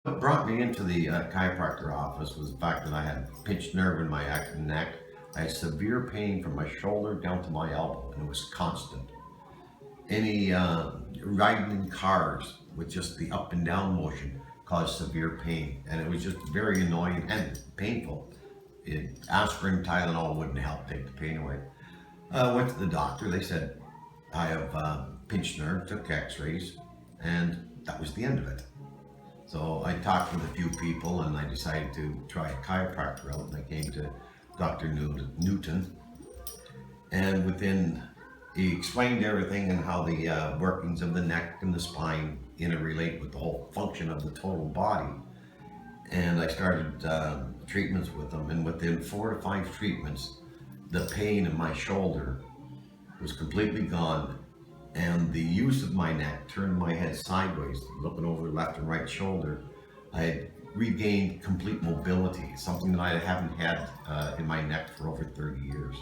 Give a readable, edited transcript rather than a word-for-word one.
What brought me into the chiropractor office was the fact that I had a pinched nerve in my neck. I had severe pain from my shoulder down to my elbow, and it was constant. Any riding in cars with just the up and down motion caused severe pain, and it was just very annoying and painful. Aspirin, Tylenol wouldn't help take the pain away. I went to the doctor. They said I have pinched nerve, took x-rays, and that was the end of it. So I talked with a few people and I decided to try a chiropractor out, and I came to Dr. Newton, and he explained everything and how the workings of the neck and the spine interrelate with the whole function of the total body. And I started treatments with him, and within 4 to 5 treatments, the pain in my shoulder was completely gone, and the use of my neck turned my head sideways, looking over left and right shoulder. I had regained complete mobility, something that I haven't had in my neck for over 30 years.